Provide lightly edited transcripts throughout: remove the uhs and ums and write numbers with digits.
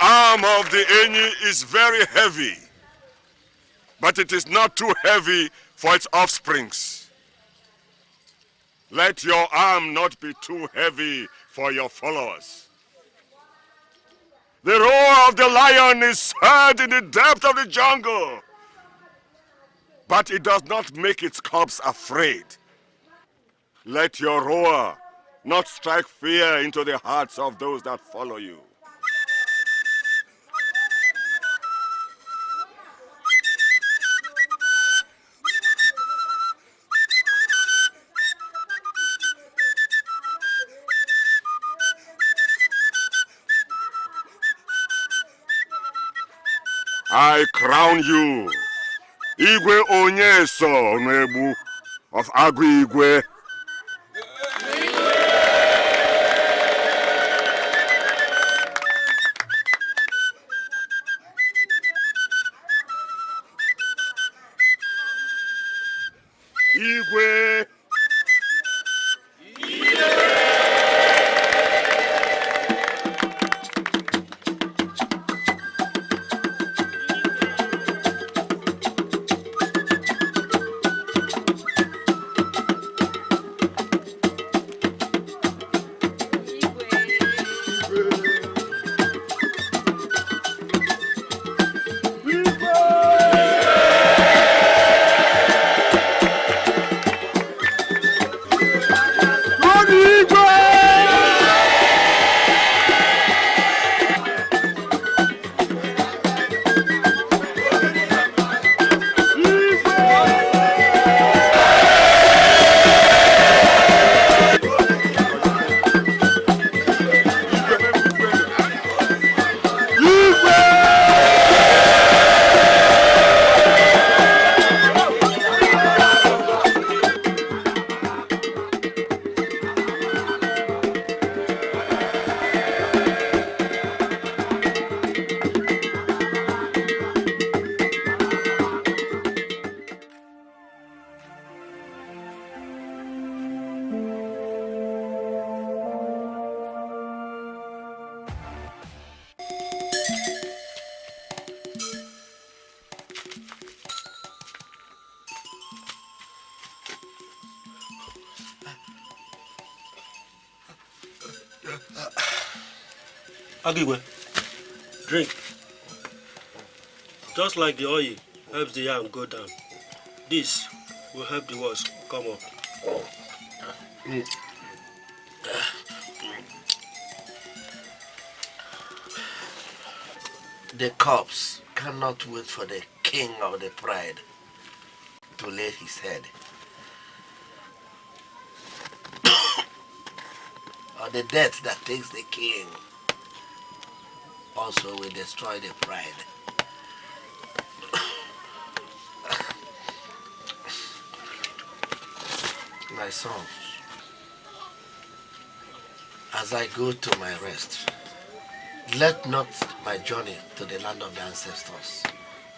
arm of the Enyi is very heavy, but it is not too heavy for its offsprings. Let your arm not be too heavy for your followers. The roar of the lion is heard in the depth of the jungle, but it does not make its cubs afraid. Let your roar not strike fear into the hearts of those that follow you. I crown you, Igwe Onyeso Nebu of Igwe. Igwe. Igwe, drink. Just like the oil helps the yam go down, this will help the words come up. The corpse cannot wait for the king of the pride to lay his head. Or the death that takes the king also will destroy the pride. My sons, as I go to my rest, let not my journey to the land of the ancestors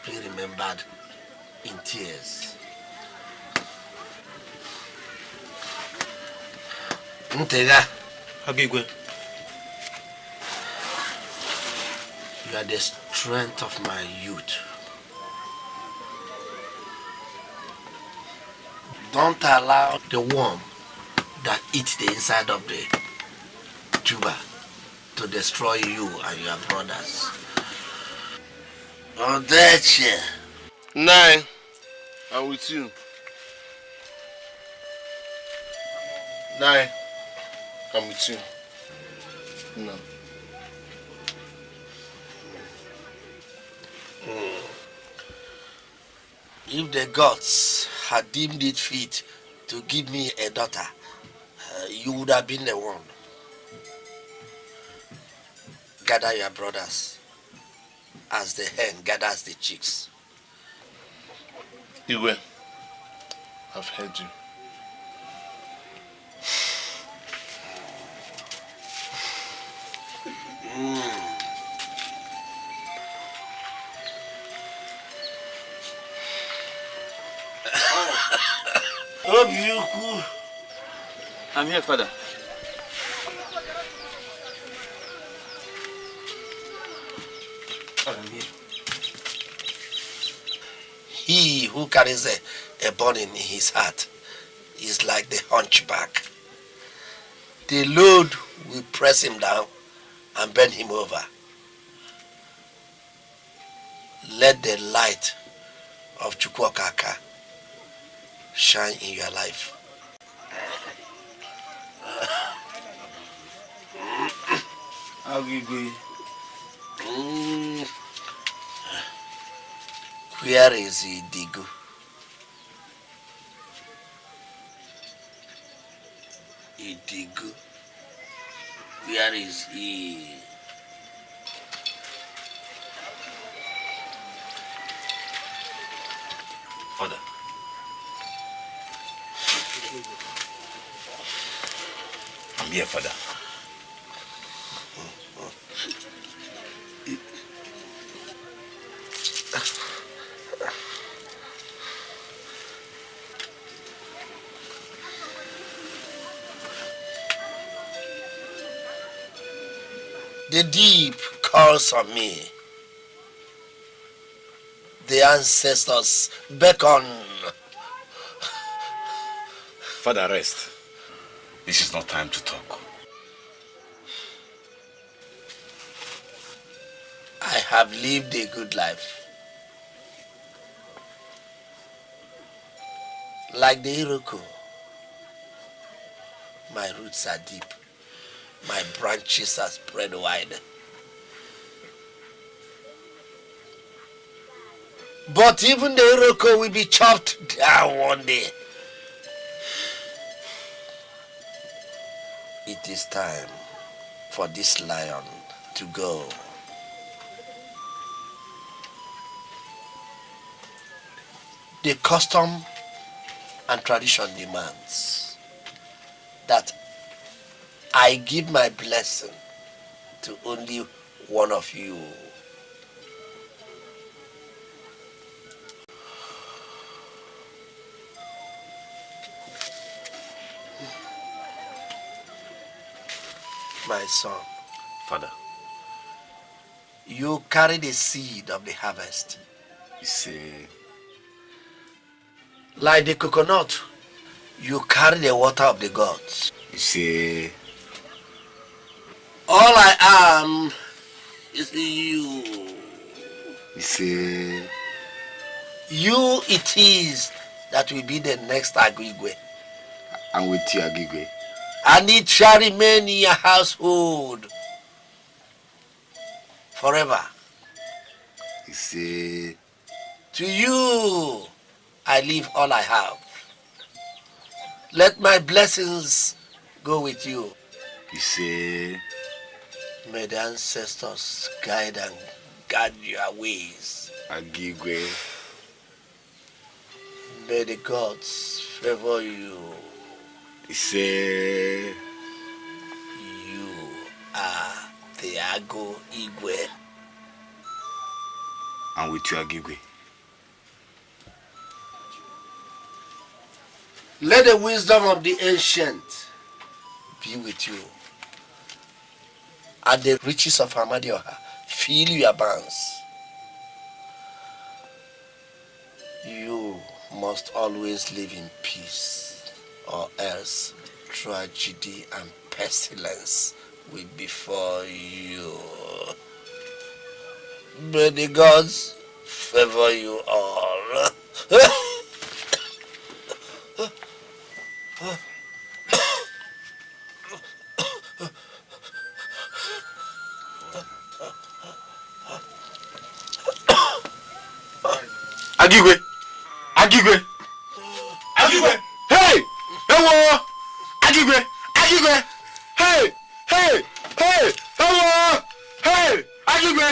be remembered in tears. Ntega, Igwe, you are the strength of my youth. Don't allow the worm that eats the inside of the tuber to destroy you and your brothers. Odeche. Nine, I'm with you. Nine, I'm with you. No. If the gods had deemed it fit to give me a daughter, you would have been the one. Gather your brothers as the hen gathers the chicks. Igwe, I've heard you. I'm here, Father. he who carries a burden in his heart is like the hunchback. The load will press him down and bend him over. Let the light of Chukwokaka shine in your life. Igwe. Where is Idigu? Idigu. Where is he? Father. I'm here, Father. The deep calls on me. The ancestors beckon. Father, rest. This is not time to talk. I have lived a good life. Like the Iroko, my roots are deep. My branches are spread wide. But even the Iroko will be chopped down one day. It is time for this lion to go. The custom and tradition demands that I give my blessing to only one of you. My son. Father. You carry the seed of the harvest. You say... Like the coconut, you carry the water of the gods. You say... All I am is you. You say... You it is that will be the next Igwe. I'm with you, Igwe. And it shall remain in your household forever. You say... To you, I leave all I have. Let my blessings go with you. You say... May the ancestors guide and guard your ways. Igwe. May the gods favor you. You say... You are the Igwe. I'm with you, Igwe. Let the wisdom of the ancient be with you. And the riches of Amadioha fill your barns. You must always live in peace, or else tragedy and pestilence will befall you. May the gods favor you all. Igwe! Igwe! Igwe! Hey! Hello! Igwe! Igwe! Hey! Hey! Hey! Hello! Hey! Igwe!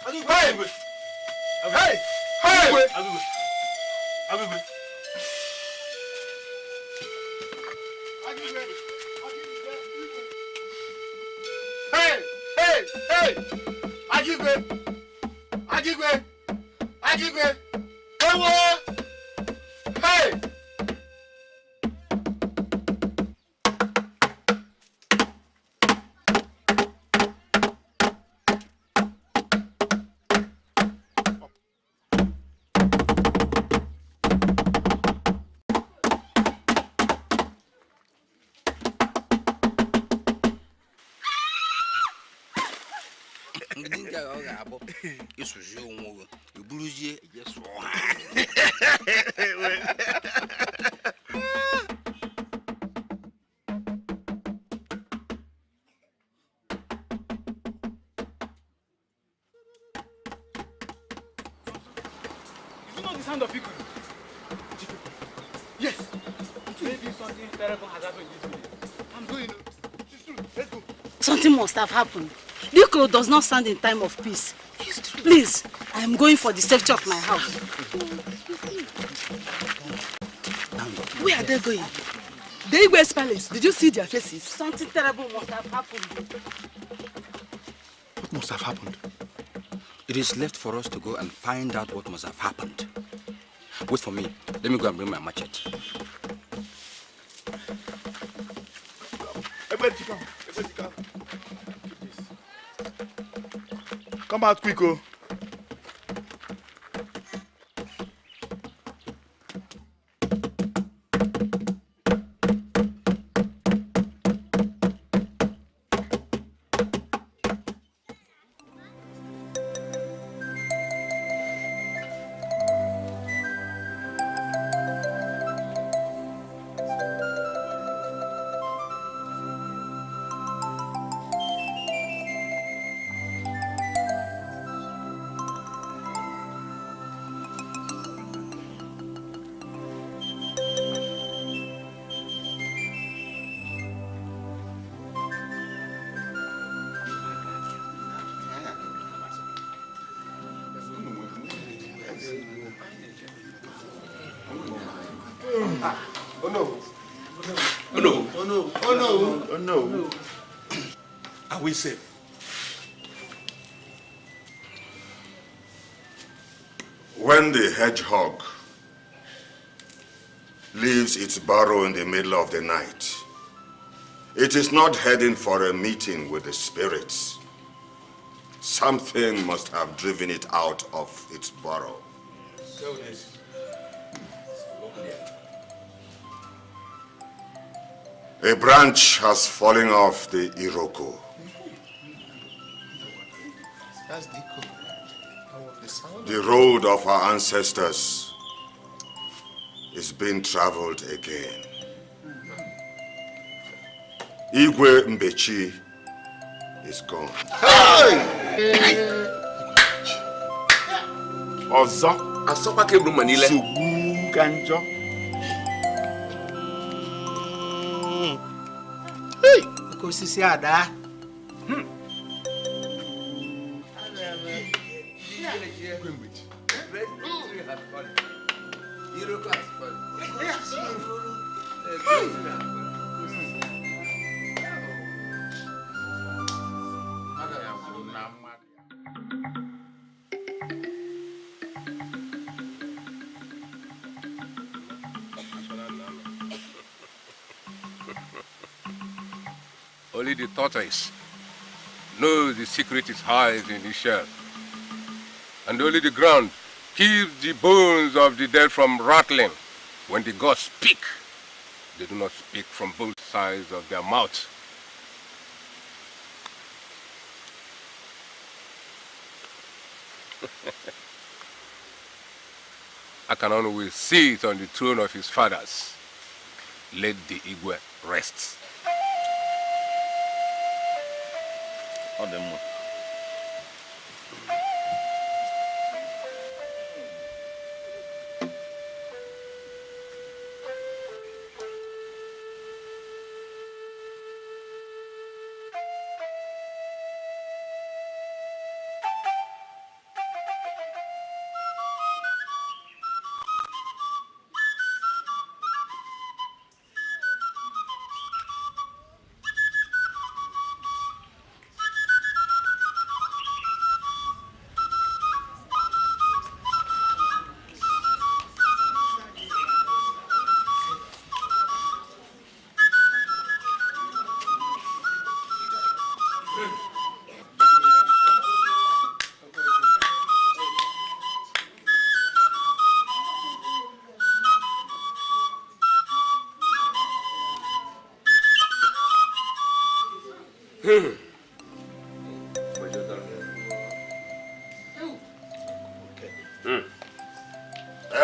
Hey! Hey! Hey! Igwe! Hey! Hey! Hey! Igwe! Igwe! Igwe! Hello! Hey! not the sound of Igwe? Yes. Maybe something terrible has happened in this village. I'm going. It's true. Let's go. Something must have happened. Igwe does not stand in time of peace. Please, I am going for the safety of my house. Where are they going? The Igwe's palace. Did you see their faces? Something terrible must have happened. What must have happened? It is left for us to go and find out what must have happened. Wait for me. Let me go and bring my machete. Come out quick, oh. Oh no. Oh no. Oh no. Oh no. Oh no. Are we safe? When the hedgehog leaves its burrow in the middle of the night, it is not heading for a meeting with the spirits. Something must have driven it out of its burrow. So this. A branch has fallen off the Iroko. That's the echo. The sound. The road of our ancestors is being traveled again. Igwe Mbechi is gone. Ozo. Asokwa kebru manile. Sugu kanjo. Hey! Kosisi ada. Only the tortoise knows the secret is hid in the shell. And only the ground keeps the bones of the dead from rattling. When the gods speak, they do not speak from both sides of their mouth. I can always see it on the throne of his fathers. Let the Igwe rest.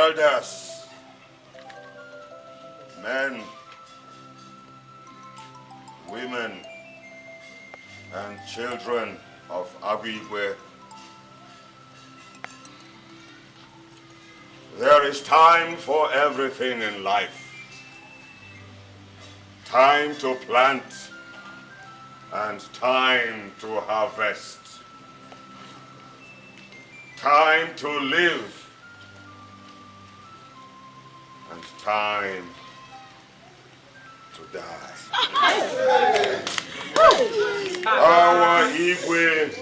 elders, men, women, and children of Igwe, there is time for everything in life. Time to plant and time to harvest. Time to live and time to die. Our Igwe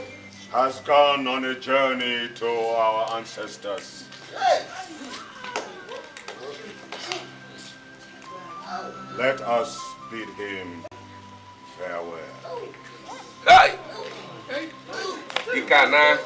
has gone on a journey to our ancestors. Let us bid him farewell. Hey! Ikana.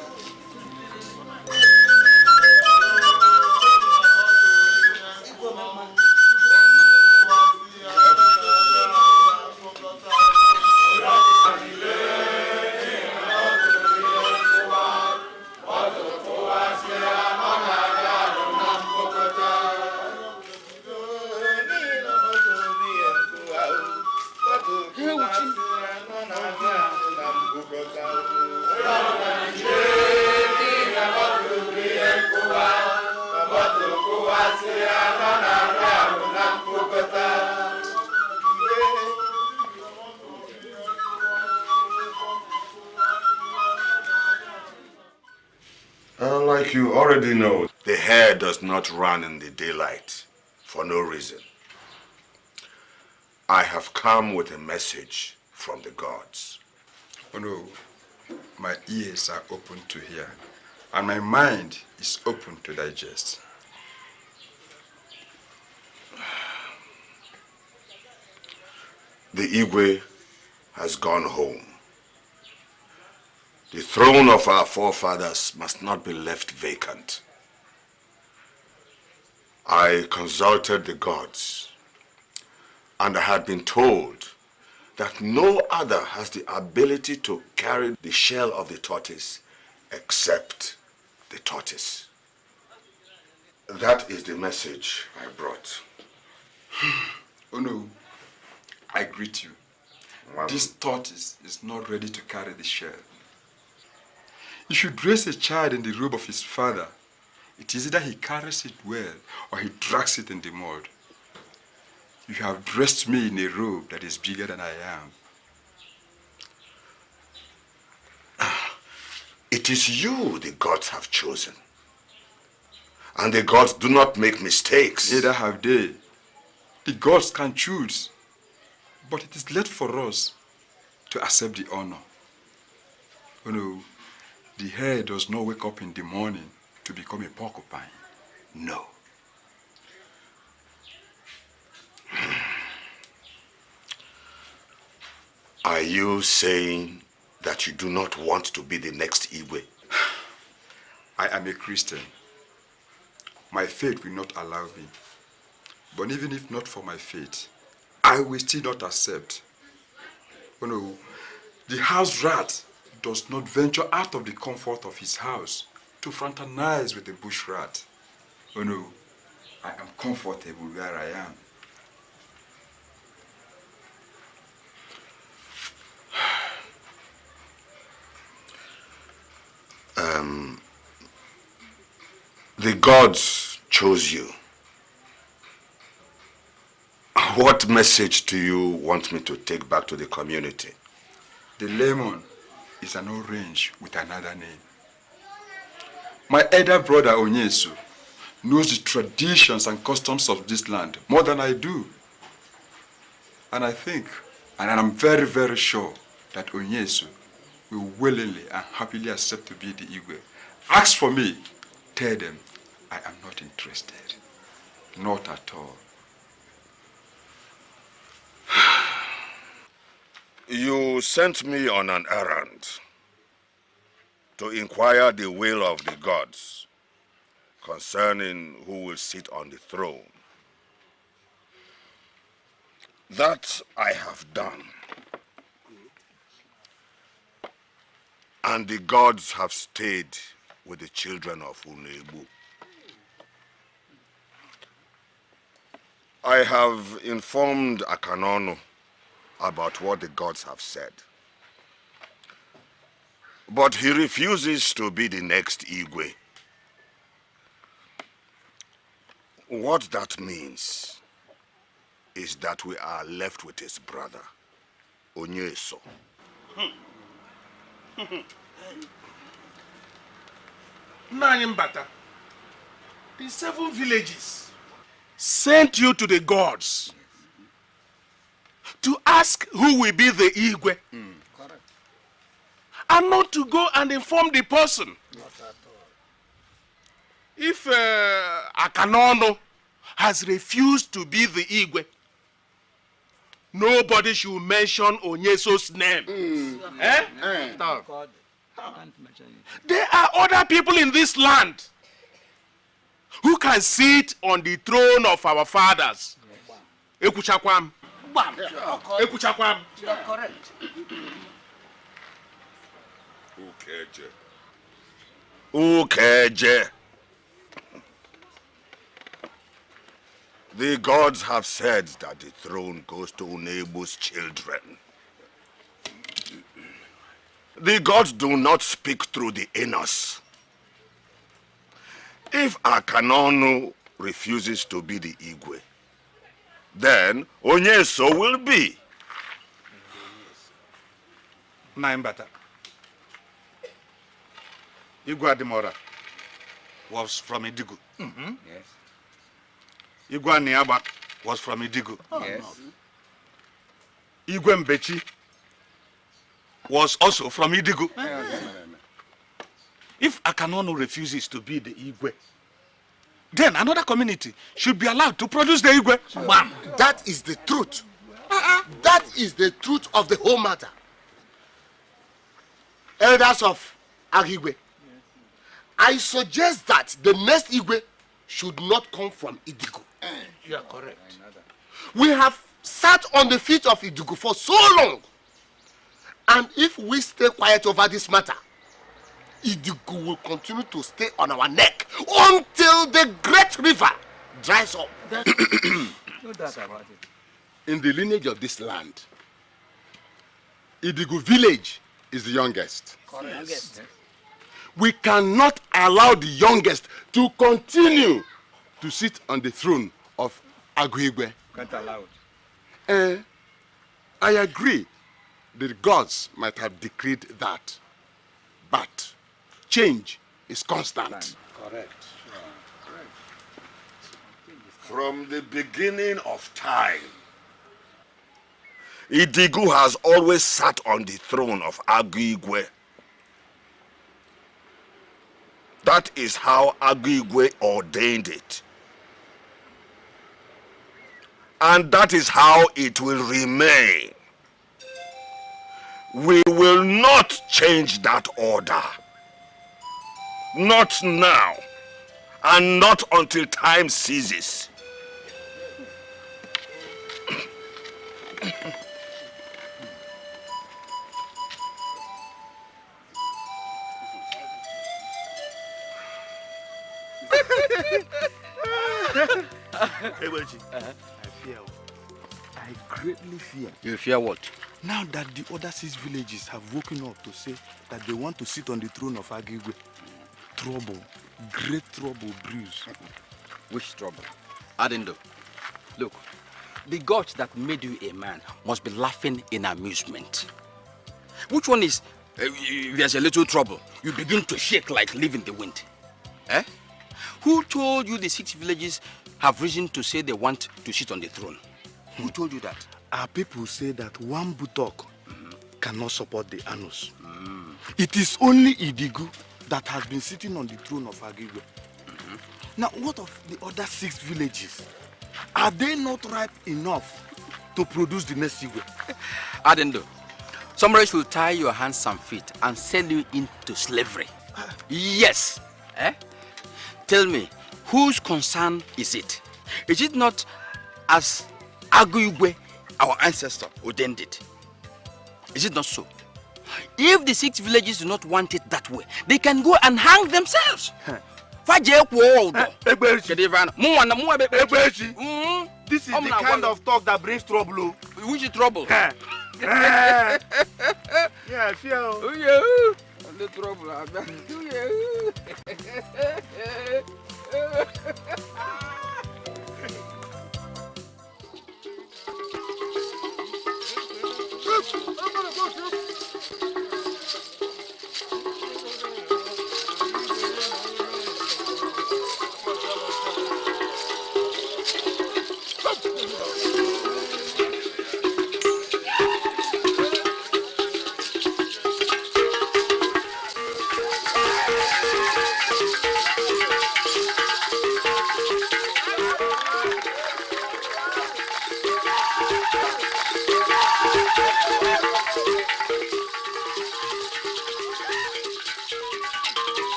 Like you already know, the hare does not run in the daylight for no reason. I have come with a message from the gods. Oh no, my ears are open to hear, and my mind is open to digest. The Igwe has gone home. The throne of our forefathers must not be left vacant. I consulted the gods, and I had been told that no other has the ability to carry the shell of the tortoise except the tortoise. That is the message I brought. Oh no, I greet you. This tortoise is not ready to carry the shell. You should raise a child in the robe of his father. It is either he carries it well or he drags it in the mud. You have dressed me in a robe that is bigger than I am. It is you the gods have chosen. And the gods do not make mistakes. Neither have they. The gods can choose, but it is left for us to accept the honor. Oh no, the hare does not wake up in the morning to become a porcupine. No. Are you saying that you do not want to be the next Igwe? I am a Christian. My faith will not allow me. But even if not for my faith, I will still not accept. Oh no, the house rat does not venture out of the comfort of his house to fraternize with the bush rat. Oh no, I am comfortable where I am. The gods chose you. What message do you want me to take back to the community? The lemon is an orange with another name. My elder brother Onyesu knows the traditions and customs of this land more than I do. And I think, and I'm very, very sure that Onyesu will willingly and happily accept to be the Igwe. Ask for me, tell them I am not interested. Not at all. You sent me on an errand to inquire the will of the gods concerning who will sit on the throne. That I have done. And the gods have stayed with the children of Unegbu. I have informed Akanono about what the gods have said. But he refuses to be the next Igwe. What that means is that we are left with his brother, Onyeso. Nanyambata, the 7 villages sent you to the gods to ask who will be the Igwe. Correct. And not to go and inform the person. Not at all. If Akanono has refused to be the Igwe, nobody should mention Onyeso's name. God. There are other people in this land who can sit on the throne of our fathers. Ekuchakwam. Ekuchakwam. You are correct. Ukeje. The gods have said that the throne goes to Unebu's children. The gods do not speak through the anus. If Akanono refuses to be the Igwe, then Onyeso will be. Naimbata. Igwe Adimora was from Idigu. Yes. Igwe Niaba was from Idigu. Yes. Igwe Mbechi was also from Idigu. If Akanono refuses to be the Igwe, then another community should be allowed to produce the Igwe. Bam! That is the truth. That is the truth of the whole matter. Elders of Agigwe, I suggest that the next Igwe should not come from Idigu. You are correct. We have sat on the feet of Idigu for so long. And if we stay quiet over this matter, Idigu will continue to stay on our neck until the great river dries up. No doubt about it. In the lineage of this land, Idigu village is the youngest. Correct. Yes. We cannot allow the youngest to continue to sit on the throne of Agwigwe. Can't allow it. I agree. The gods might have decreed that, but change is constant. Correct. From the beginning of time, Idigu has always sat on the throne of Agwigwe. That is how Agwigwe ordained it. And that is how it will remain. We will not change that order. Not now, and not until time ceases. I greatly fear. You fear what? Now that the other 6 villages have woken up to say that they want to sit on the throne of Agigwe, trouble, great trouble brews. Which trouble? Adindo, look, the gods that made you a man must be laughing in amusement. Which one is, there's a little trouble, you begin to shake like leaf in the wind? Eh? Who told you the 6 villages have reason to say they want to sit on the throne? Who told you that? Our people say that one buttock cannot support the anus. It is only Idigu that has been sitting on the throne of Agigwe. Now, what of the other 6 villages? Are they not ripe enough to produce the next Igwe? Adendo, somebody should tie your hands and feet and sell you into slavery. Yes. Eh? Tell me, whose concern is it? Is it not as Agwigwe, our ancestor, ordained it? Is it not so? If the 6 villages do not want it that way, they can go and hang themselves. This is the kind of talk that brings trouble. Which is trouble? Yeah, fear. Oh, yeah. The trouble. Oh, yeah.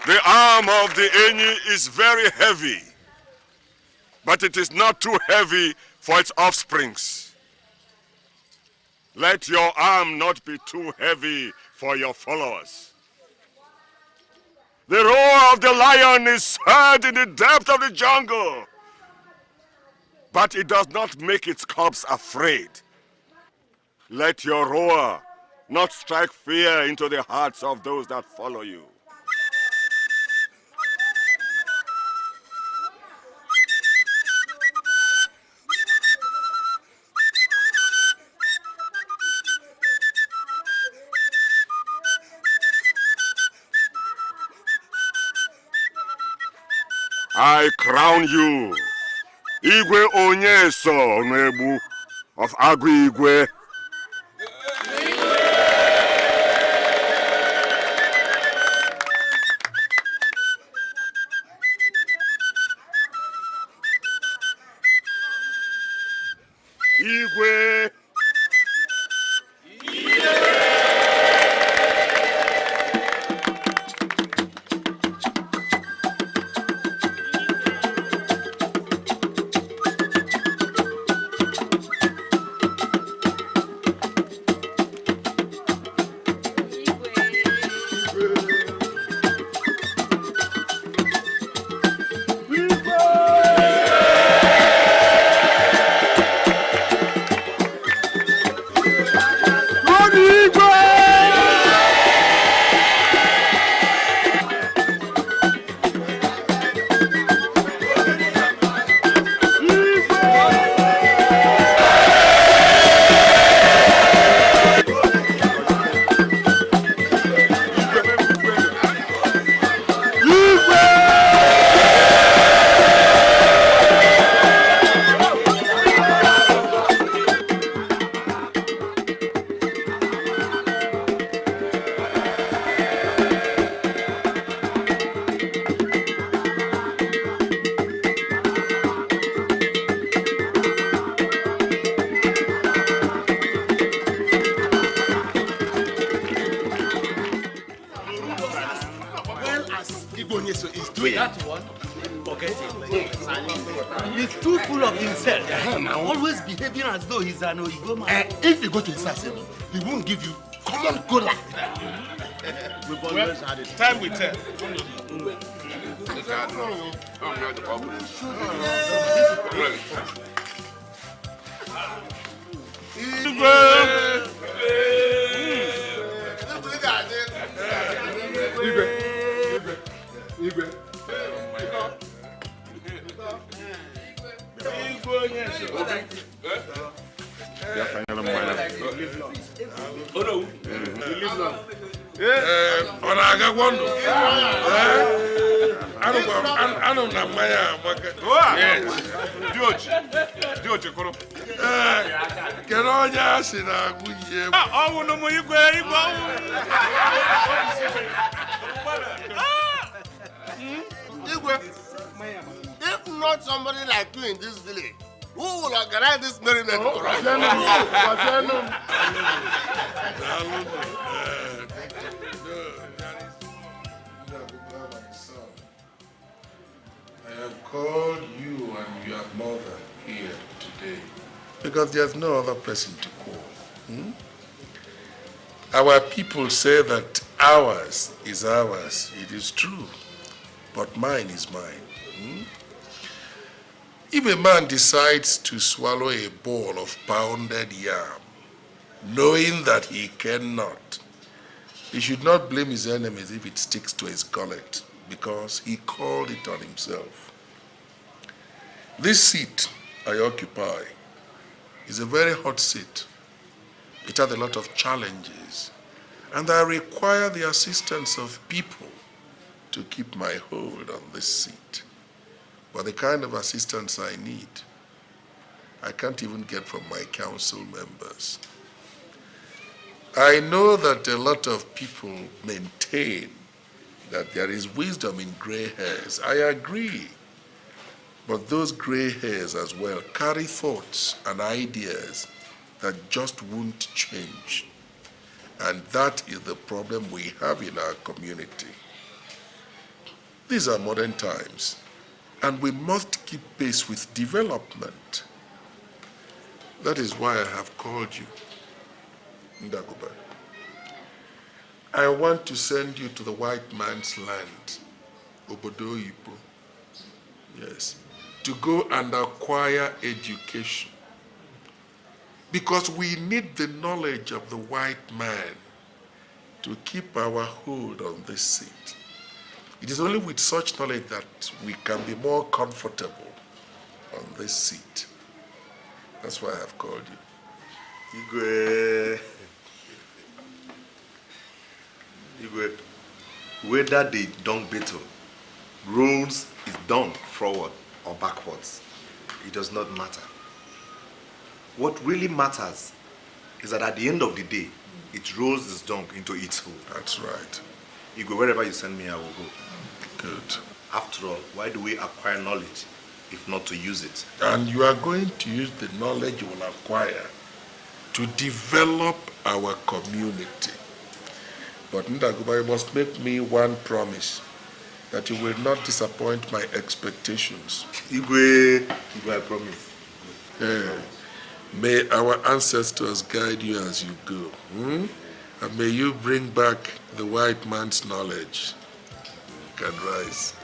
The arm of the Enyi is very heavy, but it is not too heavy for its offsprings. Let your arm not be too heavy for your followers. The roar of the lion is heard in the depth of the jungle, but it does not make its cubs afraid. Let your roar not strike fear into the hearts of those that follow you. I crown you, Igwe Onyeso Nebu of Igwe. Igwe. He's too full of himself. Always behaving as though he's an Igwe man. If you go to his house, he won't give you common cola. Well, time will tell. Igwe. Ọ na-agakwa ndụ? Anụ na mmanya amaka. Dị oche kụrụ. Kedu onye a sị na-agụ ihe? Ọnwụ n'ụmụ Igwe ọnwụ. Igwe, if not somebody like you in this village, who will organize this merriment for us? I have called you and your mother here today because there's no other person to call. Our people say that ours is ours. It is true. But mine is mine. If a man decides to swallow a bowl of pounded yam, knowing that he cannot, he should not blame his enemies if it sticks to his gullet, because he called it on himself. This seat I occupy is a very hot seat. It has a lot of challenges, and I require the assistance of people to keep my hold on this seat. But the kind of assistance I need, I can't even get from my council members. I know that a lot of people maintain that there is wisdom in gray hairs. I agree. But those gray hairs as well carry thoughts and ideas that just won't change. And that is the problem we have in our community. These are modern times, and we must keep pace with development. That is why I have called you, Ndaguba. I want to send you to the white man's land, Obodo Ibo. Yes, to go and acquire education. Because we need the knowledge of the white man to keep our hold on this seat. It is only with such knowledge that we can be more comfortable on this seat. That's why I have called you. Igwe, whether the dung beetle rolls its dung forward or backwards, it does not matter. What really matters is that at the end of the day, it rolls its dung into its hole. That's right. Igwe, wherever you send me, I will go. Good. After all, why do we acquire knowledge if not to use it? And you are going to use the knowledge you will acquire to develop our community. But Ndaguba, you must make me one promise that you will not disappoint my expectations. Igwe, I promise. May our ancestors guide you as you go. And may you bring back the white man's knowledge. You can rise.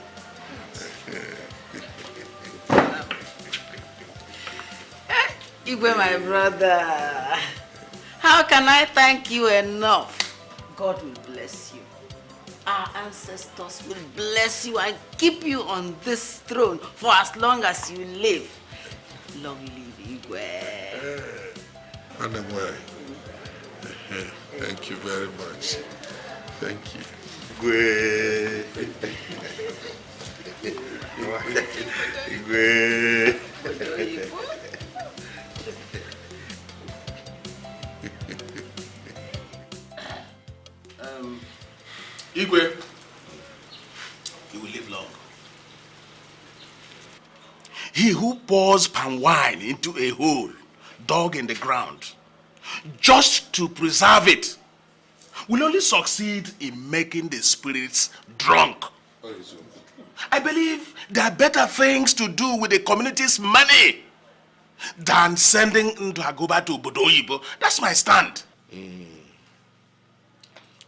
Igwe, my brother, how can I thank you enough? God will bless you. Our ancestors will bless you and keep you on this throne for as long as you live. Long live Igwe. Anyway, thank you very much. Thank you. Igwe. Igwe. Igwe, you will live long. He who pours palm wine into a hole dug in the ground just to preserve it will only succeed in making the spirits drunk. I believe there are better things to do with the community's money than sending Ndaguba to Obodo Oyibo. That's my stand.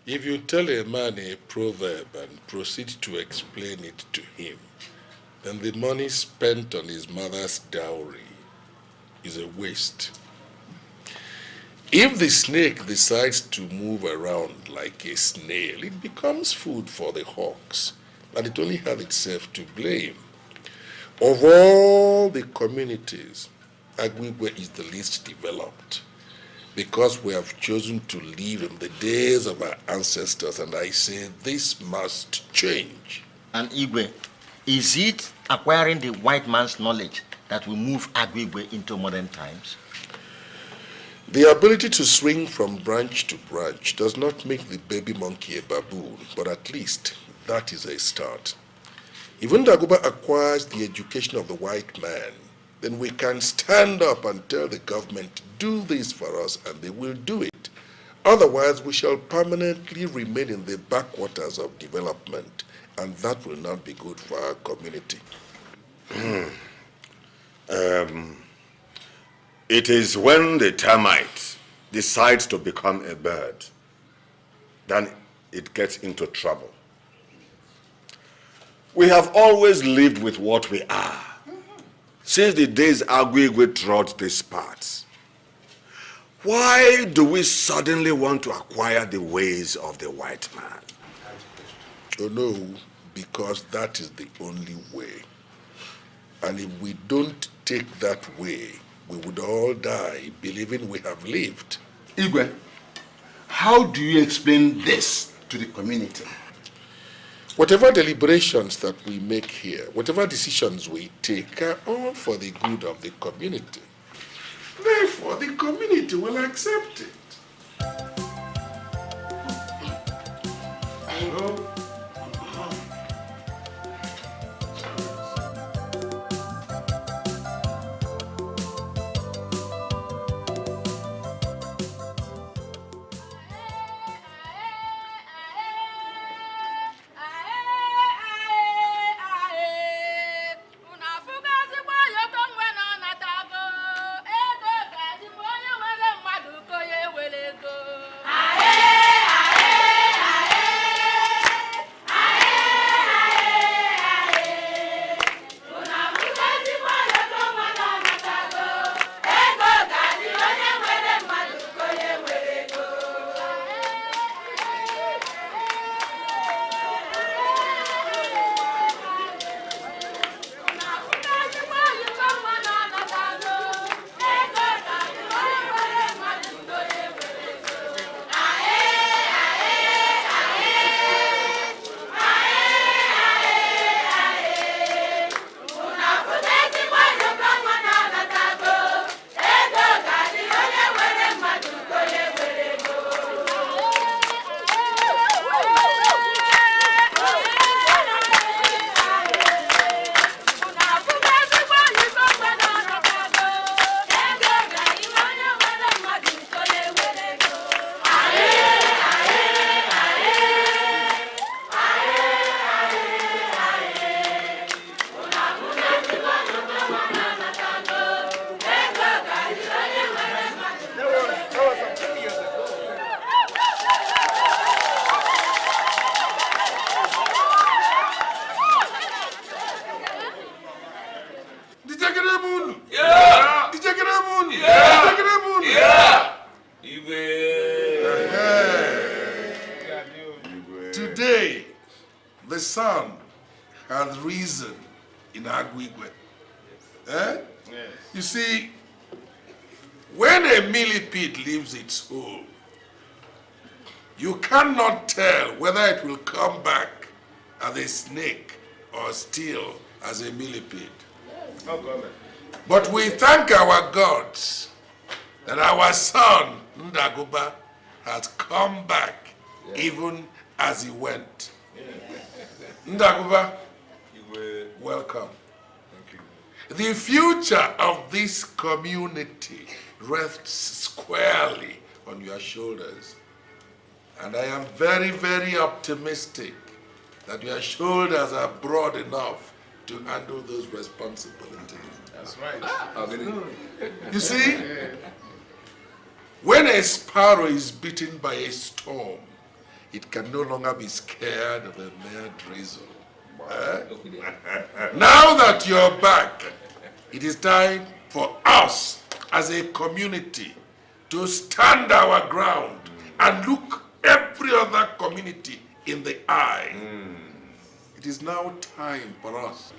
If you tell a man a proverb and proceed to explain it to him, then the money spent on his mother's dowry is a waste. If the snake decides to move around like a snail, it becomes food for the hawks, and it only has itself to blame. Of all the communities, Igwe is the least developed, because we have chosen to live in the days of our ancestors, and I say this must change. And Igwe, is it acquiring the white man's knowledge that will move Igwe into modern times? The ability to swing from branch to branch does not make the baby monkey a baboon, but at least that is a start. If Ndaguba acquires the education of the white man, then we can stand up and tell the government, do this for us, and they will do it. Otherwise, we shall permanently remain in the backwaters of development, and that will not be good for our community. It is when the termite decides to become a bird then it gets into trouble. We have always lived with what we are, since the days Igwe trod these parts. Why do we suddenly want to acquire the ways of the white man? Oh no, because that is the only way. And if we don't take that way, we would all die believing we have lived. Igwe, how do you explain this to the community? Whatever deliberations that we make here, whatever decisions we take are all for the good of the community. Therefore, the community will accept it. Today, the sun has risen in Igwe. You see, when a millipede leaves its hole, you cannot tell whether it will come back as a snake or still as a millipede. But we thank our gods that our son, Ndaguba, has come back even as he went. Ndaguba, welcome. Thank you. The future of this community rests squarely on your shoulders. And I am very, very optimistic that your shoulders are broad enough to handle those responsibilities. That's right. You see, when a sparrow is bitten by a storm, it can no longer be scared of a mere drizzle. Now that you're back, it is time for us as a community to stand our ground and look every other community in the eye. It is now time for us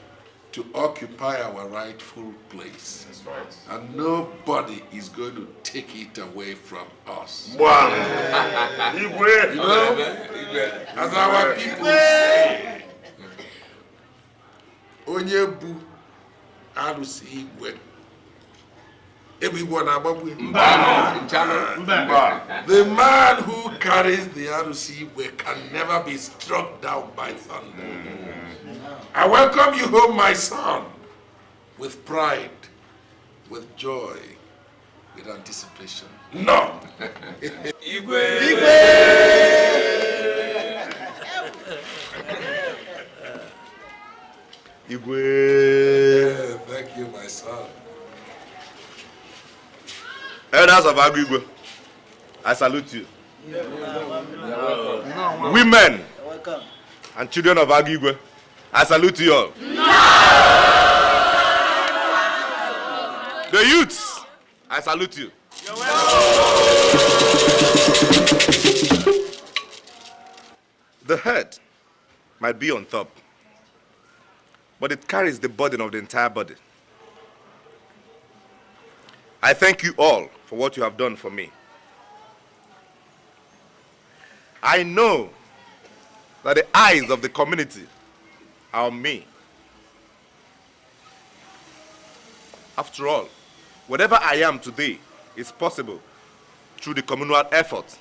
to occupy our rightful place. That's right. And nobody is going to take it away from us. Wow. You know, as our people say, Onye bu arusi Igwe. The man who carries the arusi Igwe can never be struck down by thunder. I welcome you home, my son, with pride, with joy, with anticipation. No! Igwe! Igwe! Thank you, my son. Elders of Igwe, I salute you. Women and children of Igwe, I salute you all. The youths, I salute you. The head might be on top, but it carries the burden of the entire body. I thank you all for what you have done for me. I know that the eyes of the community are on me. After all, whatever I am today is possible through the communal effort.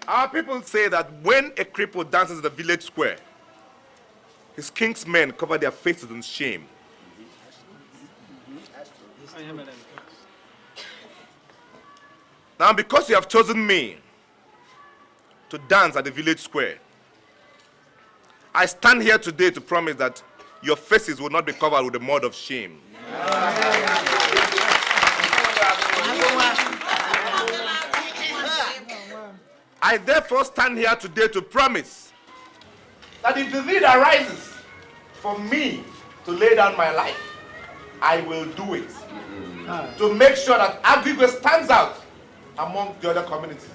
Our people say that when a cripple dances in the village square, his king's men cover their faces in shame. Now, because you have chosen me to dance at the village square, I stand here today to promise that your faces will not be covered with the mud of shame. I therefore stand here today to promise that if the need arises for me to lay down my life, I will do it. To make sure that Igwe stands out among the other communities.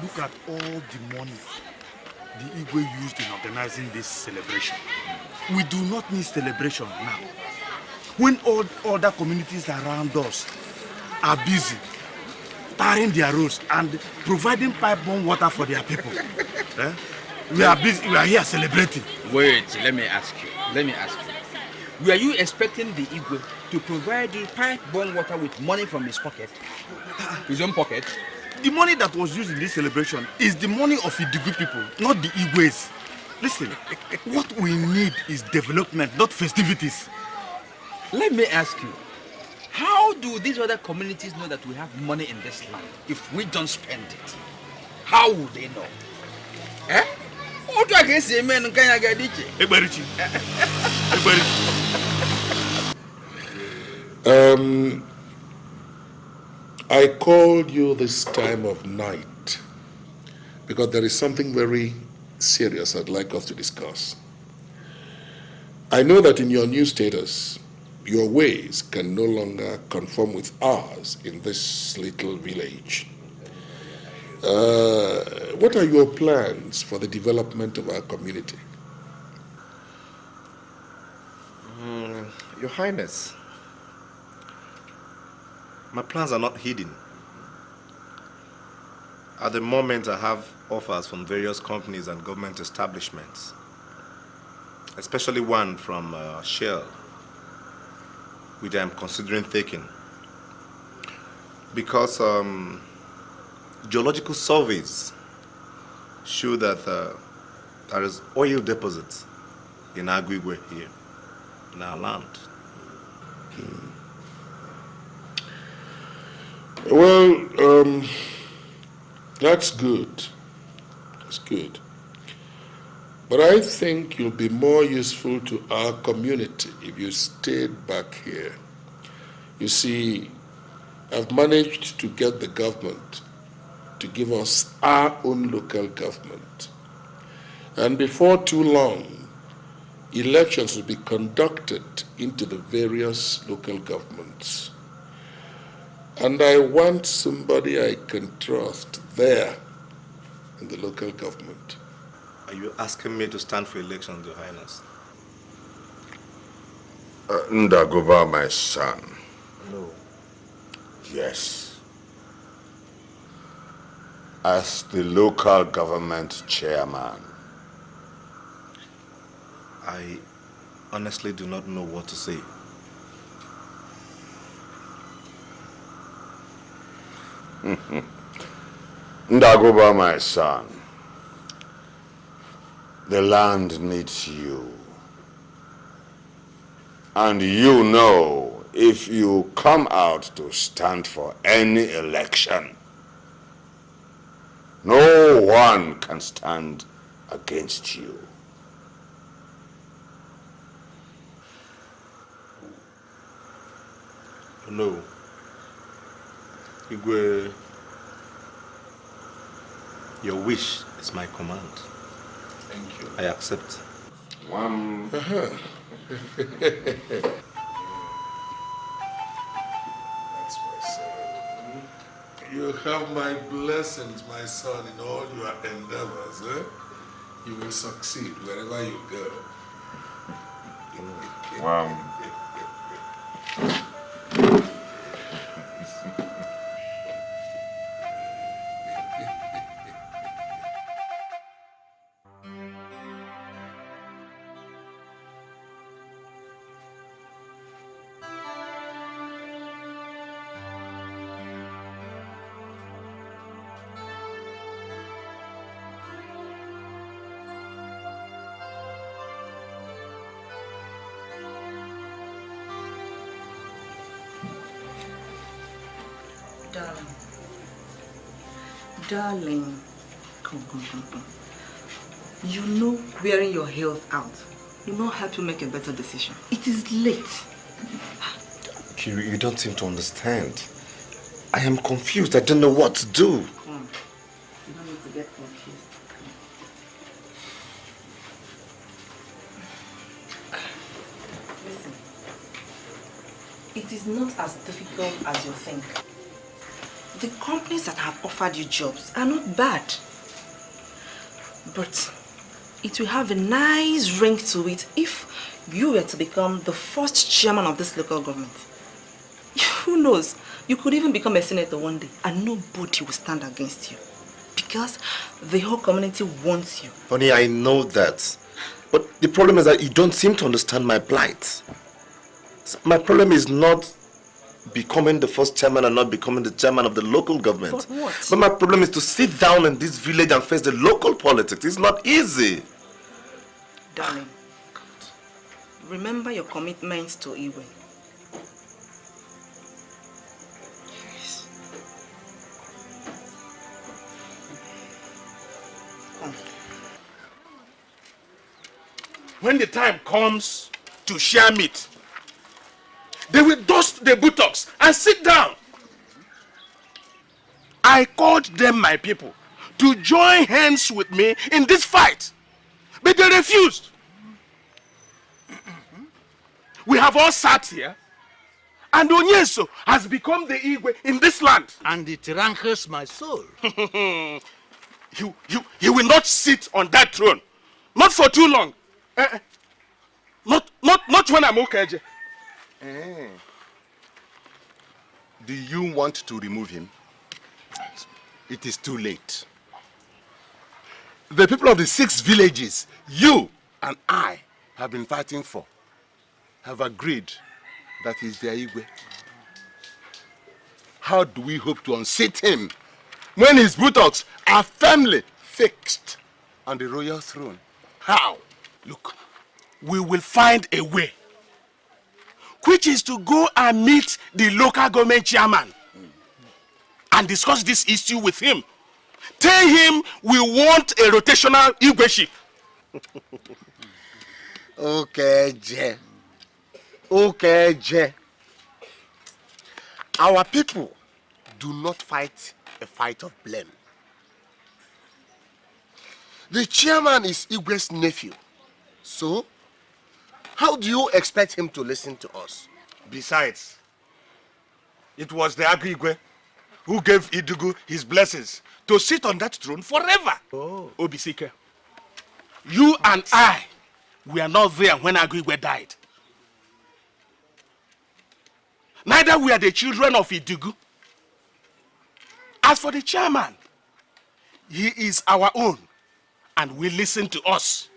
Look at all the money the Igwe used in organizing this celebration. We do not need celebration now. When all other communities around us are busy tarring their roads and providing pipe-borne water for their people, we are busy. We are here celebrating. Wait, let me ask you. Were you expecting the Igwe to provide you pipe-borne water with money from his pocket? His own pocket? The money that was used in this celebration is the money of Idigu people, not the Igwes. Listen, what we need is development, not festivities. Let me ask you, how do these other communities know that we have money in this land if we don't spend it? How would they know? Eh? What do I can say, man? I called you this time of night because there is something very serious I'd like us to discuss. I know that in your new status, your ways can no longer conform with ours in this little village. What are your plans for the development of our community? Your Highness, my plans are not hidden. At the moment, I have offers from various companies and government establishments, especially one from Shell, which I am considering taking. Because geological surveys show that there is oil deposits in Igwe here, in our land. Well, that's good. That's good. But I think you'll be more useful to our community if you stayed back here. You see, I've managed to get the government to give us our own local government. And before too long, elections will be conducted into the various local governments. And I want somebody I can trust there in the local government. Are you asking me to stand for election, Your Highness? Ndagoba, my son. No. Yes. As the local government chairman. I honestly do not know what to say. Ndagoba, my son. The land needs you. And you know, if you come out to stand for any election, no one can stand against you. No. Igwe, your wish is my command. Thank you. I accept. That's my son. You have my blessings, my son, in all your endeavors. Eh? You will succeed wherever you go. Darling. Darling. Come. You know wearing your health out will not help you make a better decision. It is late. Kiri, you don't seem to understand. I am confused. I don't know what to do. Come on. You don't need to get confused. Listen. It is not as difficult as you think. The companies that have offered you jobs are not bad. But it will have a nice ring to it if you were to become the first chairman of this local government. Who knows? You could even become a senator one day and nobody will stand against you. Because the whole community wants you. Honey, I know that. But the problem is that you don't seem to understand my plight. My problem is not becoming the first chairman and not becoming the chairman of the local government. But what? But my problem is to sit down in this village and face the local politics. It's not easy. Darling, remember your commitment to Igwe. Yes. Come. When the time comes to share meat, they will dust the buttocks and sit down. I called them my people to join hands with me in this fight, but they refused. We have all sat here, and Onyeso has become the Igwe in this land. And it rankles my soul. He will not sit on that throne. Not for too long. Not when I'm okay. Do you want to remove him? It is too late. The people of the 6 villages you and I have been fighting for have agreed that he is their Igwe. How do we hope to unseat him when his buttocks are firmly fixed on the royal throne? How? Look, we will find a way, which is to go and meet the local government chairman and discuss this issue with him. Tell him we want a rotational Igwe-ship. Okay, Je. Okay, Je. Our people do not fight a fight of blame. The chairman is Igwe's nephew. So, how do you expect him to listen to us? Besides, it was the Igwe who gave Idigu his blessings to sit on that throne forever. Oh. Obisike, you and I were not there when Igwe died. Neither were the children of Idigu. As for the chairman, he is our own and will listen to us.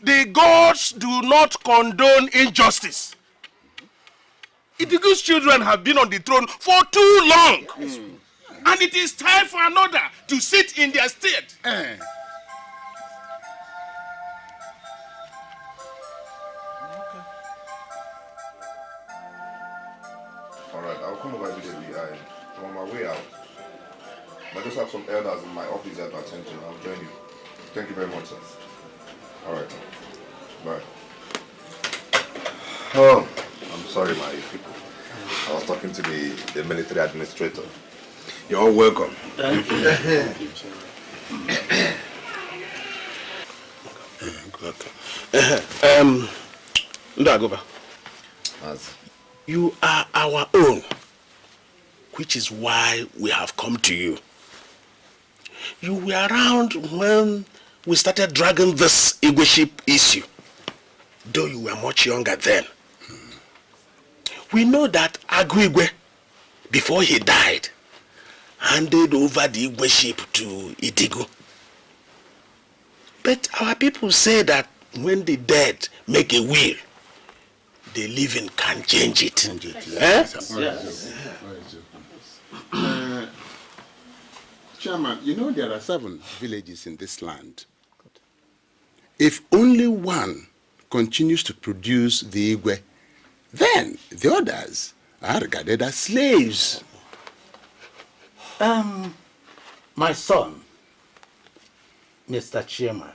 The gods do not condone injustice. Idigu's children have been on the throne for too long. And it is time for another to sit in their stead. Alright, I'll come over immediately. I'm on my way out. I just have some elders in my office that to attend to. I'll join you. Thank you very much, sir. Alright. Bye. Oh, I'm sorry, my people. I was talking to the military administrator. You're all welcome. Thank you. Ndagoba, you are our own, which is why we have come to you. You were around when we started dragging this Igwe ship issue, though you were much younger then. We know that Igwe, before he died, handed over the Igwe ship to Idigu. But our people say that when the dead make a will, the living can change it. Yes. Chairman, you know there are 7 villages in this land. If only one continues to produce the Igwe, then the others are regarded as slaves. My son, Mr. Chairman,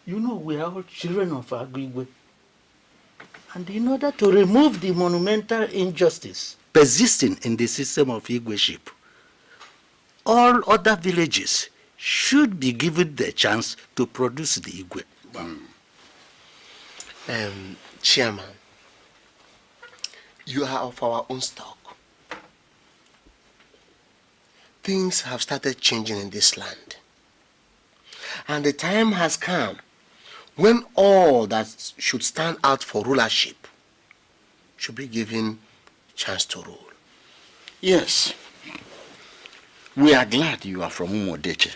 you know we are all children of Igwe. And in order to remove the monumental injustice persisting in the system of Igweship, all other villages should be given the chance to produce the Igwe. Chairman, you are of our own stock. Things have started changing in this land. And the time has come when all that should stand out for rulership should be given chance to rule. Yes. We are glad you are from Umodeche.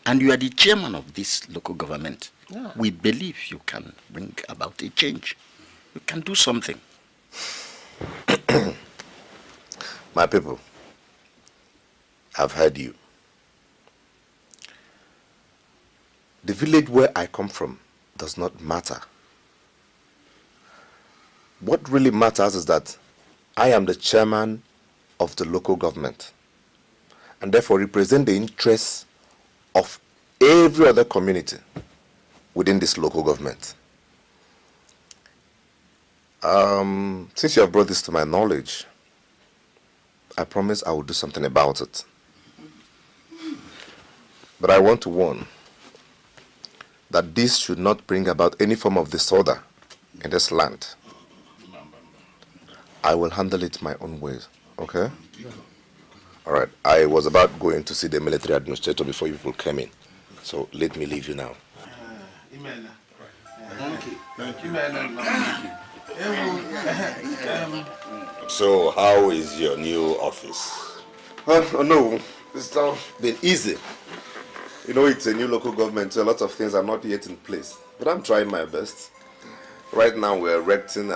And you are the chairman of this local government. Yeah. We believe you can bring about a change. You can do something. My people, I've heard you. The village where I come from does not matter. What really matters is that I am the chairman of the local government and therefore represent the interests of every other community within this local government. Since you have brought this to my knowledge, I promise I will do something about it. But I want to warn that this should not bring about any form of disorder in this land. I will handle it my own way, okay? All right, I was about going to see the military administrator before you people came in. So let me leave you now. Thank you. Thank you. So, how is your new office? Oh no, it's not been easy. You know, it's a new local government, so a lot of things are not yet in place. But I'm trying my best. Right now, we're erecting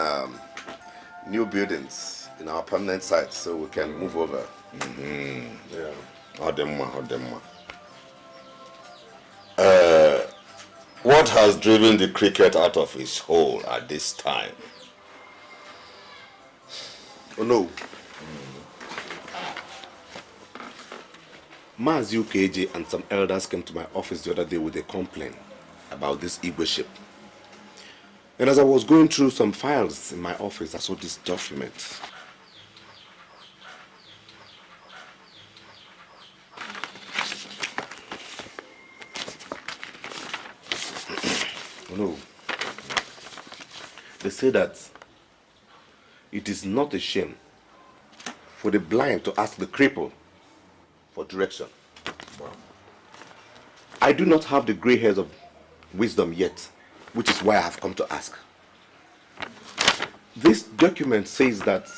new buildings in our permanent site so we can move over. Yeah. What has driven the cricket out of its hole at this time? Oh no. Mazi UKJ and some elders came to my office the other day with a complaint about this Igwe ship. And as I was going through some files in my office, I saw this document. No. They say that it is not a shame for the blind to ask the cripple for direction. I do not have the gray hairs of wisdom yet, which is why I have come to ask. This document says that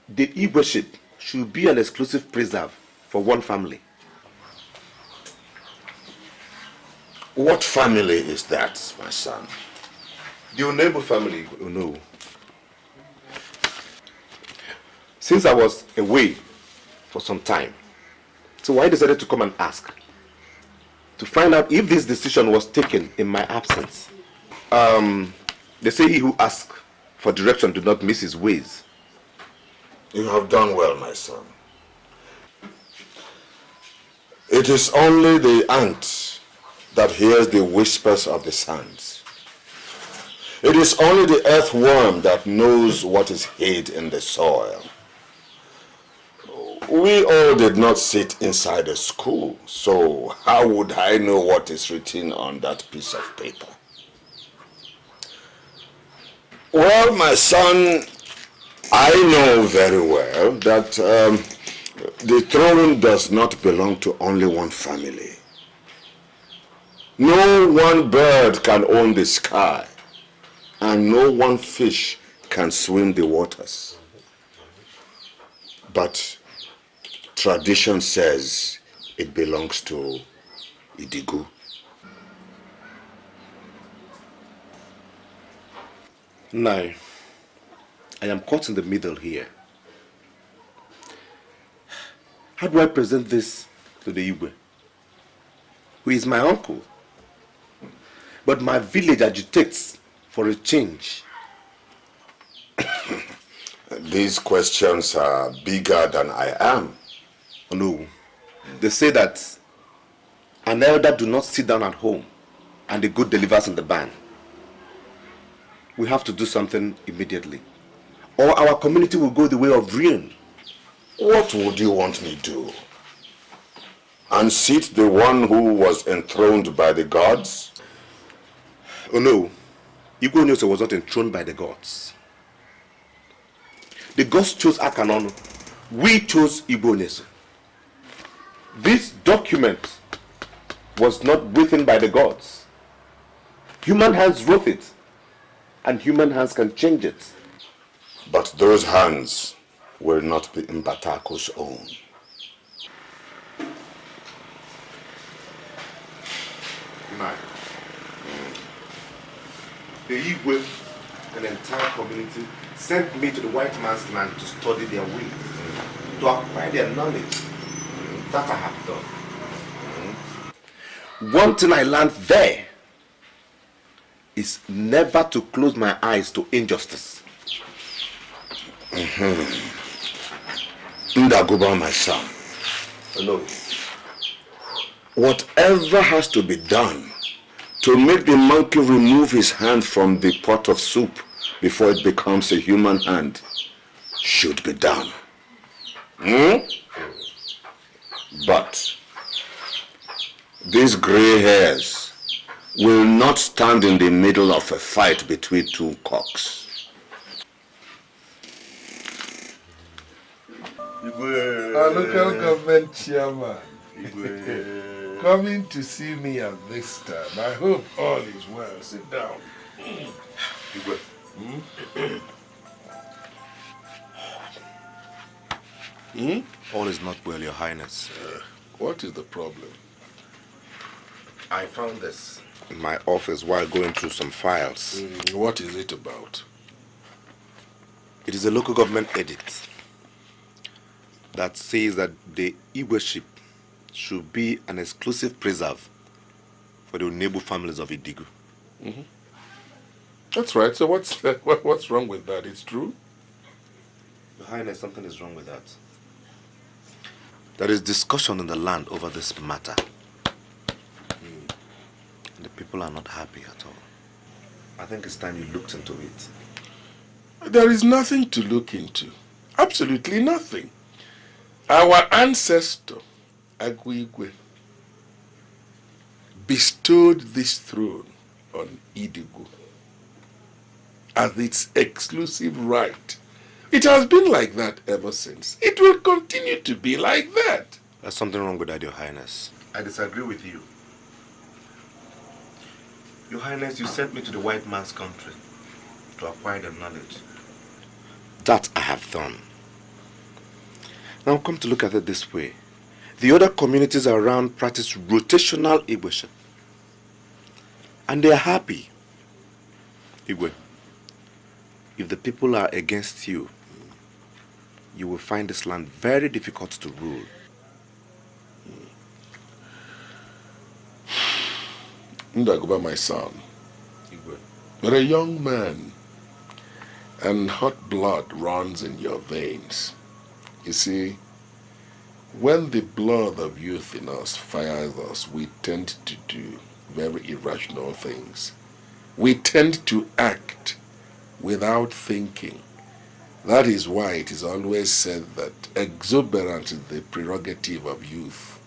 the Igwe ship should be an exclusive preserve for one family. What family is that, my son? The Onebu family. No. Since I was away for some time, so I decided to come and ask to find out if this decision was taken in my absence. They say he who asks for direction do not miss his ways. You have done well, my son. It is only the ant that hears the whispers of the sands. It is only the earthworm that knows what is hid in the soil. We all did not sit inside a school, so how would I know what is written on that piece of paper? Well, my son, I know very well that the throne does not belong to only one family. No one bird can own the sky, and no one fish can swim the waters. But tradition says it belongs to Idigu. Now, I am caught in the middle here. How do I present this to the Igwe, who is my uncle? But my village agitates for a change. These questions are bigger than I am. No. They say that an elder do not sit down at home and the good delivers in the barn. We have to do something immediately, or our community will go the way of ruin. What would you want me to do? Unseat the one who was enthroned by the gods? Oh no, Igwe Onyeso was not enthroned by the gods. The gods chose Akanon. We chose Igwe Onyeso. This document was not written by the gods. Human hands wrote it, and human hands can change it. But those hands will not be Mbatako's own. The Igwe, an entire community, sent me to the white man's land to study their ways, to acquire their knowledge. That I have done. One thing I learned there is never to close my eyes to injustice. Ndaguba, my son. No. Whatever has to be done to make the monkey remove his hand from the pot of soup before it becomes a human hand should be done. But these gray hairs will not stand in the middle of a fight between two cocks. Our local government chairman coming to see me at this time. I hope all is well. Sit down. All is not well, Your Highness. What is the problem? I found this in my office while going through some files. What is it about? It is a local government edit that says that the Igwe ship should be an exclusive preserve for the Onebu families of Idigu. That's right. So what's wrong with that? It's true? Your Highness, something is wrong with that. There is discussion in the land over this matter. And the people are not happy at all. I think it's time you looked into it. There is nothing to look into. Absolutely nothing. Our ancestor, Igwe, bestowed this throne on Idigu as its exclusive right. It has been like that ever since. It will continue to be like that. There's something wrong with that, Your Highness. I disagree with you. Your Highness, you sent me to the white man's country to acquire the knowledge. That I have done. Now come to look at it this way. The other communities around practice rotational Igwe. And they are happy. Igwe, if the people are against you, you will find this land very difficult to rule. Ndagoba, my son, you're a young man, and hot blood runs in your veins. You see, when the blood of youth in us fires us, we tend to do very irrational things. We tend to act without thinking. That is why it is always said that exuberance is the prerogative of youth,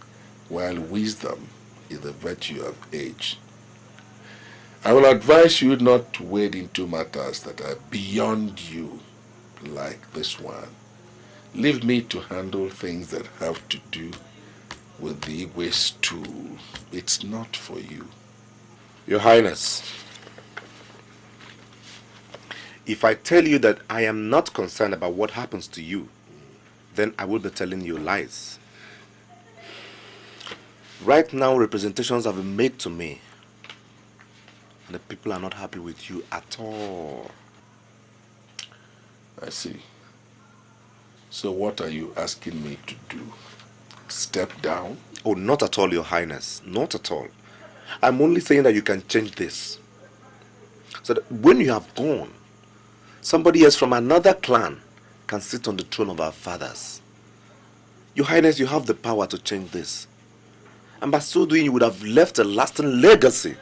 while wisdom is the virtue of age. I will advise you not to wade into matters that are beyond you, like this one. Leave me to handle things that have to do with the Igwe's tool. It's not for you. Your Highness, if I tell you that I am not concerned about what happens to you, then I will be telling you lies. Right now, representations have been made to me, and the people are not happy with you at all. I see. So what are you asking me to do? Step down? Oh, not at all, Your Highness. Not at all. I'm only saying that you can change this. So that when you have gone, somebody else from another clan can sit on the throne of our fathers. Your Highness, you have the power to change this. And by so doing, you would have left a lasting legacy.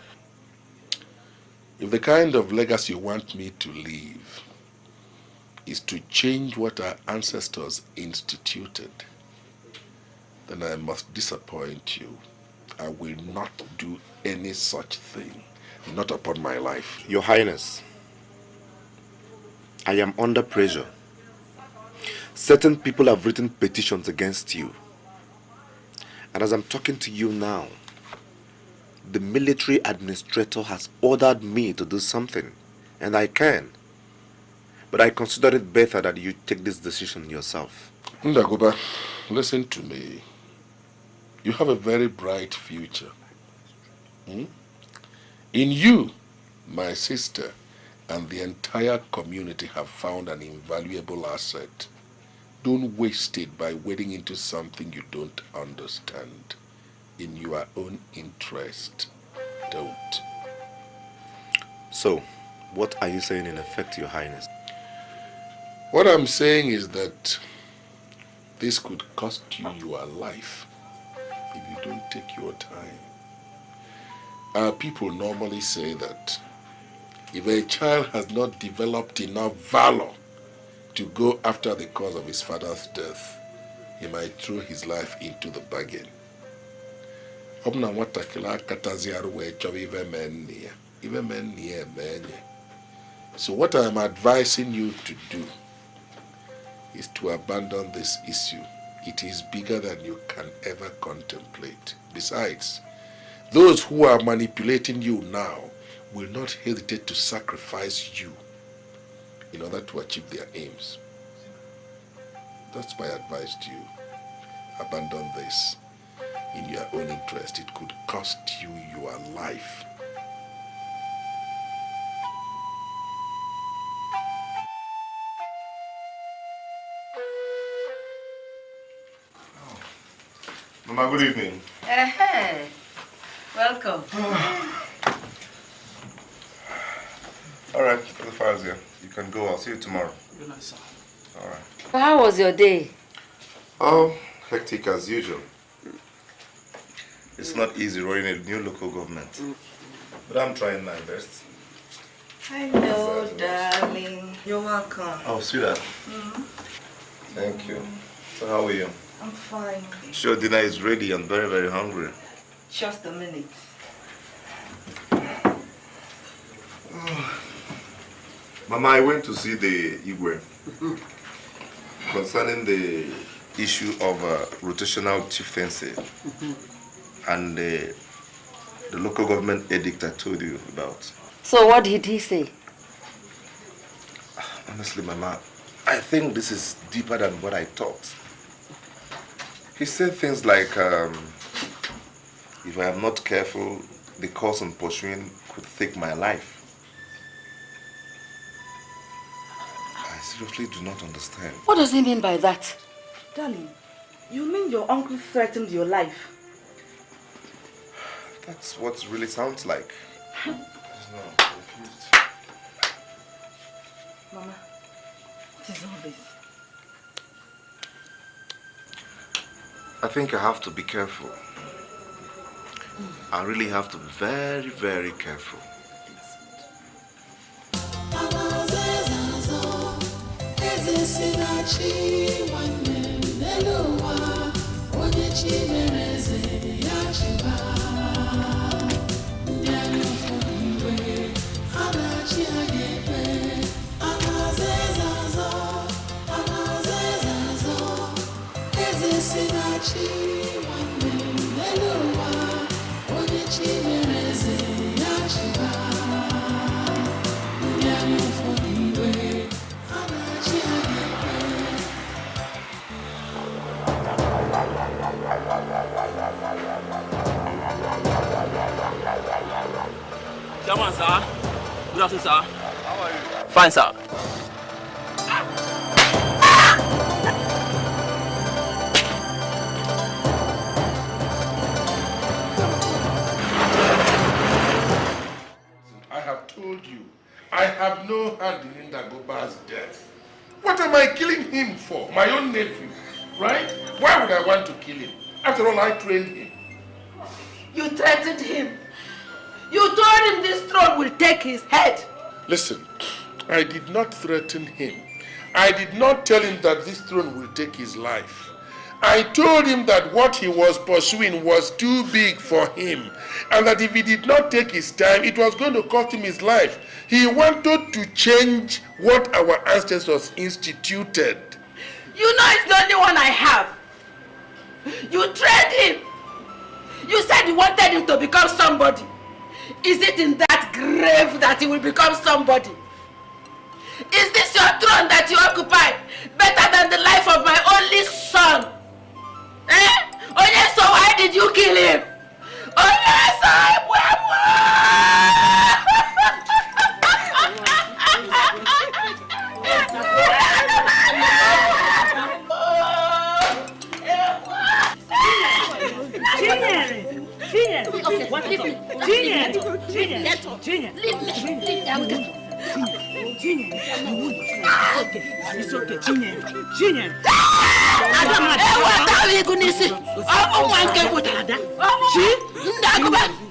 If the kind of legacy you want me to leave is to change what our ancestors instituted, then I must disappoint you. I will not do any such thing, not upon my life. Your Highness, I am under pressure. Certain people have written petitions against you. And as I'm talking to you now, the military administrator has ordered me to do something, and I can. But I consider it better that you take this decision yourself. Ndagoba, listen to me. You have a very bright future. In you, my sister, and the entire community have found an invaluable asset. Don't waste it by wading into something you don't understand. In your own interest, don't. So, what are you saying in effect, Your Highness? What I'm saying is that this could cost you your life if you don't take your time. Our people normally say that if a child has not developed enough valor to go after the cause of his father's death, he might throw his life into the bargain. So what I'm advising you to do is to abandon this issue. It is bigger than you can ever contemplate. Besides, those who are manipulating you now will not hesitate to sacrifice you in order to achieve their aims. That's my advice to you. Abandon this in your own interest. It could cost you your life. Mama, good evening. Hey, welcome. All right, the file's here. You can go. I'll see you tomorrow. Good night, sir. All right. How was your day? Oh, hectic as usual. It's not easy running a new local government. But I'm trying my best. Hello, darling. You're welcome. Oh, sweetheart. Thank you. So how are you? I'm fine. Sure, dinner is ready. I'm very, very hungry. Just a minute. Mama, I went to see the Igwe concerning the issue of rotational chieftaincy and the local government edict I told you about. So what did he say? Honestly, Mama, I think this is deeper than what I thought. He said things like, if I am not careful, the course I'm pursuing could take my life. I seriously do not understand. What does he mean by that? Darling, you mean your uncle threatened your life? That's what it really sounds like. Mama, what is all this? I think I have to be careful. I really have to be very, very careful. Chairman, sir. Good afternoon, sir. How are you? Fine, sir. I have told you, I have no hand in Ndagoba's death. What am I killing him for? My own nephew, right? Why would I want to kill him? After all, I trained him. You threatened him. You told him this throne will take his head. Listen, I did not threaten him. I did not tell him that this throne will take his life. I told him that what he was pursuing was too big for him, and that if he did not take his time, it was going to cost him his life. He wanted to change what our ancestors instituted. You know it's the only one I have. You trained him. You said you wanted him to become somebody. Is it in that grave that he will become somebody? Is this your throne that you occupy better than the life of my only son? Eh? Onye, so why did you kill him? Onye, so What? Leave me. Junior. Leave me. Junior. It's okay. Junior.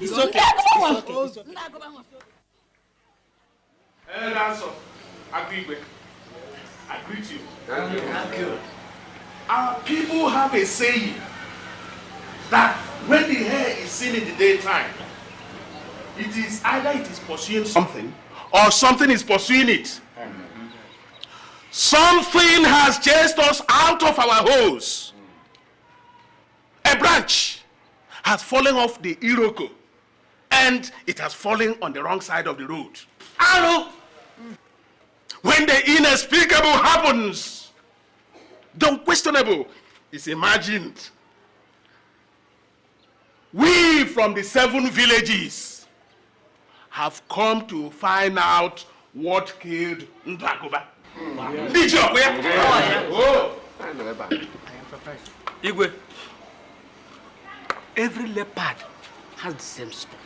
It's okay. Elders of Igwe, I greet you. Thank you. Our people have a saying that when the hair is seen in the daytime, it is either it is pursuing something or something is pursuing it. Something has chased us out of our holes. A branch has fallen off the Iroko and it has fallen on the wrong side of the road. Hello. When the inexplicable happens, the unquestionable is imagined. We from the 7 villages have come to find out what killed Ndagoba. Did you? Oh. I am surprised. Igwe, every leopard has the same spot.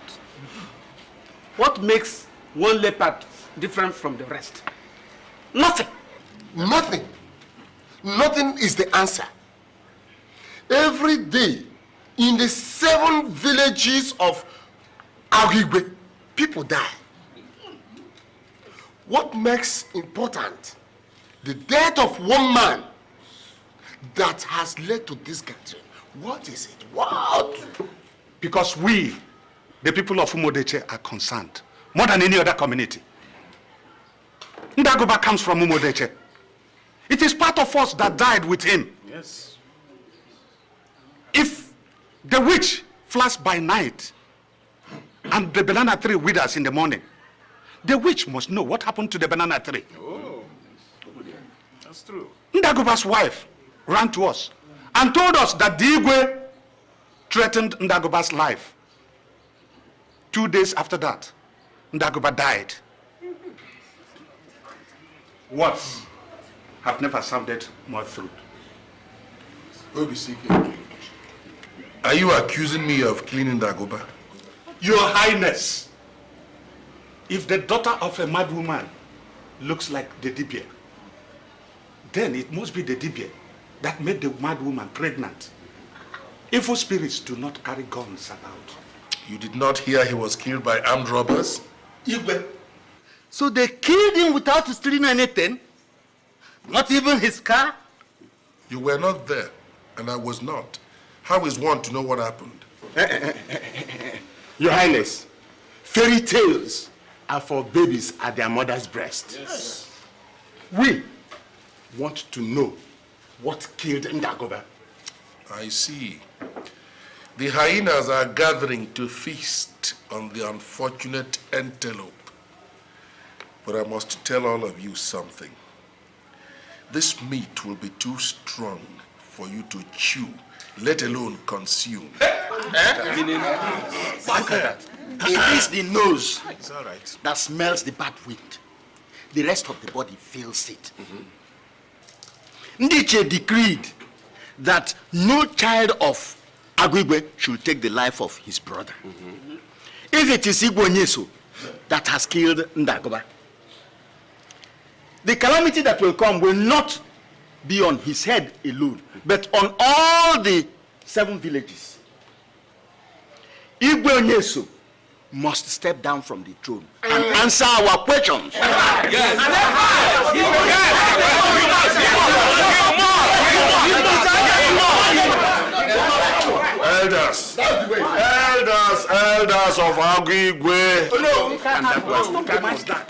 What makes one leopard different from the rest? Nothing. Nothing is the answer. Every day in the 7 villages of Igwe, people die. What makes important the death of one man that has led to this gathering? What is it? What? Because we, the people of Umodeche, are concerned more than any other community. Ndagoba comes from Umodeche. It is part of us that died with him. Yes. If the witch flies by night and the banana tree withers in the morning, the witch must know what happened to the banana tree. Oh, that's true. Ndagoba's wife ran to us and told us that the Igwe threatened Ndagoba's life. 2 days after that, Ndagoba died. Words have never sounded more true. Are you accusing me of killing Ndagoba? Your Highness, if the daughter of a mad woman looks like the Dibia, then it must be the Dibia that made the mad woman pregnant. Evil spirits do not carry guns about. You did not hear he was killed by armed robbers? Igwe. So they killed him without stealing anything? Not even his car? You were not there, and I was not. How is one to know what happened? Your Highness, fairy tales are for babies at their mother's breast. Yes. We want to know what killed Ndagoba. I see. The hyenas are gathering to feast on the unfortunate antelope. But I must tell all of you something. This meat will be too strong for you to chew, let alone consume. It is the nose It's all right. that smells the bad wind. The rest of the body feels it. Ndiche decreed that no child of Agwigwe should take the life of his brother. If it is Igwe Onyeso that has killed Ndagoba, the calamity that will come will not be on his head alone, but on all the 7 villages. Igwe Onyeso must step down from the throne and answer our questions. Elders of Igwe.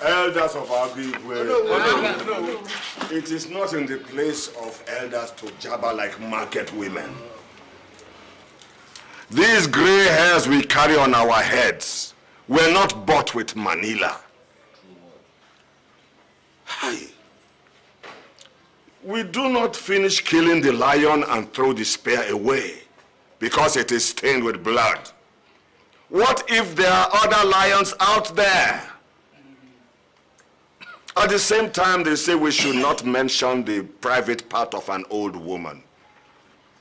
Elders of Igwe. It is not in the place of elders to jabber like market women. These gray hairs we carry on our heads were not bought with Manila. Hi. We do not finish killing the lion and throw the spear away because it is stained with blood. What if there are other lions out there? At the same time, they say we should not mention the private part of an old woman.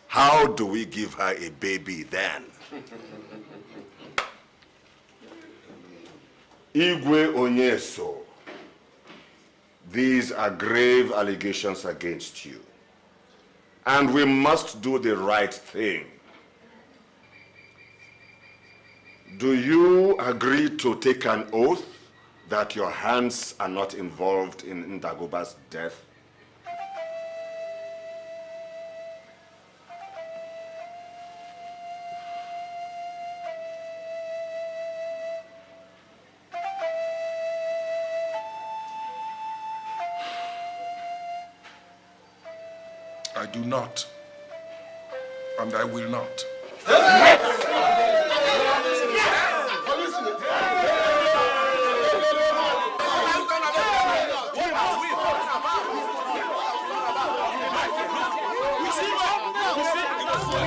How do we give her a baby then? Igwe Onyeso, these are grave allegations against you. And we must do the right thing. Do you agree to take an oath that your hands are not involved in Ndagoba's death? I do not, and I will not.